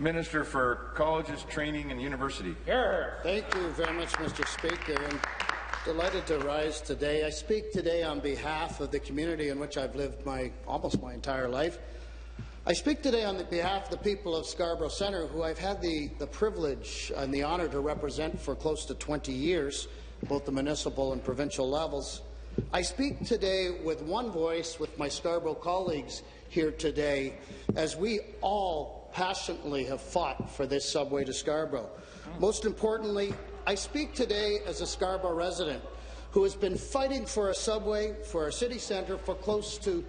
Minister for Colleges, Training and University. Here. Thank you very much, Mr. Speaker. I'm delighted to rise today. I speak today on behalf of the community in which I've lived almost my entire life. I speak today on behalf of the people of Scarborough Centre, who I've had the privilege and the honour to represent for close to 20 years, both the municipal and provincial levels. I speak today with one voice with my Scarborough colleagues here today, as we all passionately have fought for this subway to Scarborough. Most importantly, I speak today as a Scarborough resident who has been fighting for a subway for our city centre for close to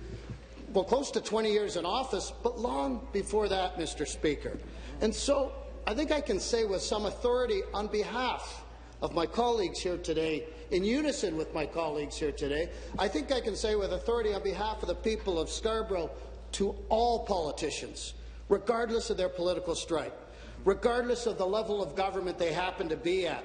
20 years in office, but long before that, Mr. Speaker. And so I think I can say with some authority on behalf of my colleagues here today, in unison with my colleagues here today, I think I can say with authority on behalf of the people of Scarborough to all politicians, regardless of their political stripe, regardless of the level of government they happen to be at,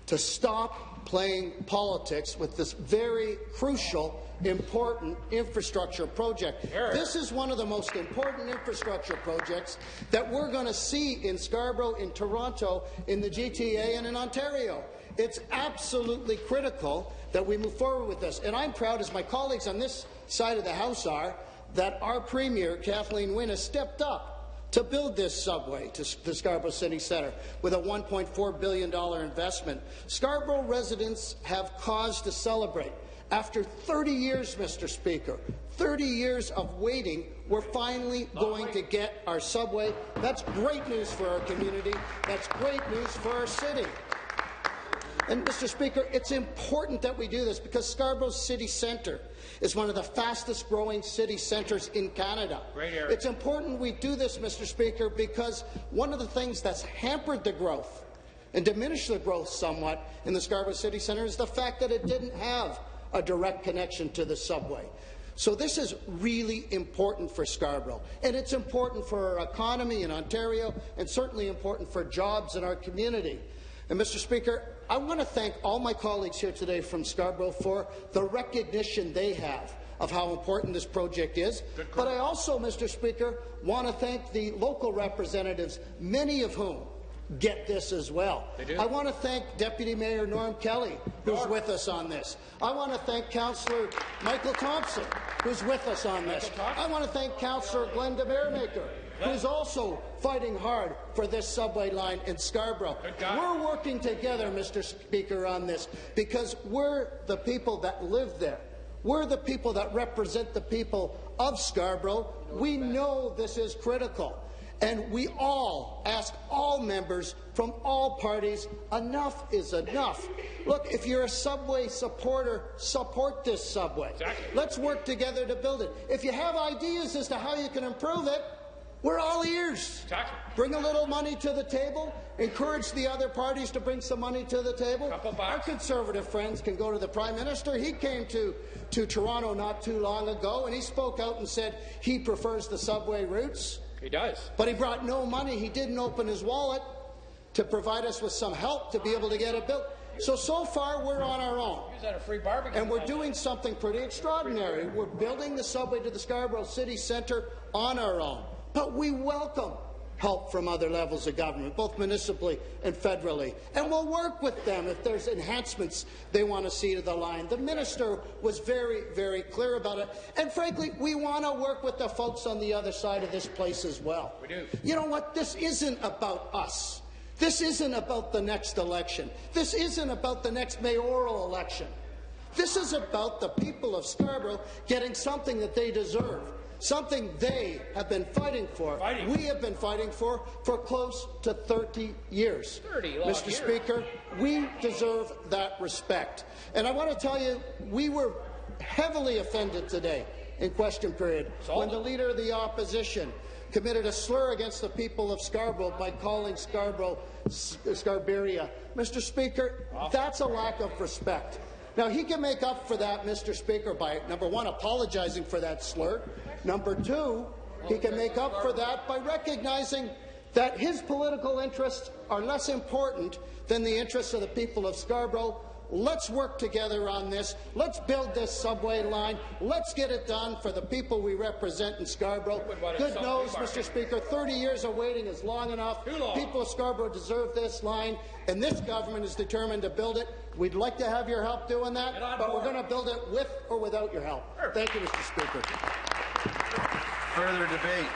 to stop playing politics with this very crucial, important infrastructure project. This is one of the most important infrastructure projects that we're going to see in Scarborough, in Toronto, in the GTA and in Ontario. It's absolutely critical that we move forward with this. And I'm proud, as my colleagues on this side of the House are, that our Premier, Kathleen Wynne, has stepped up to build this subway to the Scarborough City Centre with a $1.4 billion investment. Scarborough residents have cause to celebrate. After 30 years, Mr. Speaker, 30 years of waiting, we're finally going to get our subway. That's great news for our community. That's great news for our city. And, Mr. Speaker, it's important that we do this because Scarborough City Centre is one of the fastest-growing city centres in Canada. It's important we do this, Mr. Speaker, because one of the things that's hampered the growth and diminished the growth somewhat in the Scarborough City Centre is the fact that it didn't have a direct connection to the subway. So this is really important for Scarborough, and it's important for our economy in Ontario, and certainly important for jobs in our community. And, Mr. Speaker, I want to thank all my colleagues here today from Scarborough for the recognition they have of how important this project is. But I also, Mr. Speaker, want to thank the local representatives, many of whom get this as well. I want to thank Deputy Mayor Norm Kelly, who's with us on this. I want to thank Councillor Michael Thompson, who's with us on this. I want to thank Councillor Glenda Meremaker, who's also fighting hard for this subway line in Scarborough. We're working together, Mr. Speaker, on this because we're the people that live there. We're the people that represent the people of Scarborough. We know this is critical. And we all ask all members from all parties, enough is enough. Look, if you're a subway supporter, support this subway. Let's work together to build it. If you have ideas as to how you can improve it, we're all ears. Bring a little money to the table. Encourage the other parties to bring some money to the table. Our Conservative friends can go to the Prime Minister. He came to Toronto not too long ago, and he spoke out and said he prefers the subway routes. He does. But he brought no money. He didn't open his wallet to provide us with some help to be able to get it built. So far, we're on our own. And we're doing something pretty extraordinary. We're building the subway to the Scarborough City Centre on our own. But we welcome help from other levels of government, both municipally and federally. And we'll work with them if there's enhancements they want to see to the line. The minister was very, very clear about it. And frankly, we want to work with the folks on the other side of this place as well. We do. You know what? This isn't about us. This isn't about the next election. This isn't about the next mayoral election. This is about the people of Scarborough getting something that they deserve. Something they have been fighting for. We have been fighting for close to 30 years. Mr. Speaker, we deserve that respect. And I want to tell you, we were heavily offended today in question period when the Leader of the Opposition committed a slur against the people of Scarborough by calling Scarborough Scarborough. Mr. Speaker, that's a lack of respect. Now, he can make up for that, Mr. Speaker, by, number one, apologizing for that slur. Number two, he can make up for that by recognizing that his political interests are less important than the interests of the people of Scarborough, Let's work together on this. Let's build this subway line. Let's get it done for the people we represent in Scarborough. Good knows, Mr. Speaker, 30 years of waiting is long enough. People of Scarborough deserve this line, and this government is determined to build it. We'd like to have your help doing that, but we're going to build it with or without your help. Thank you, Mr. Speaker. Further debate.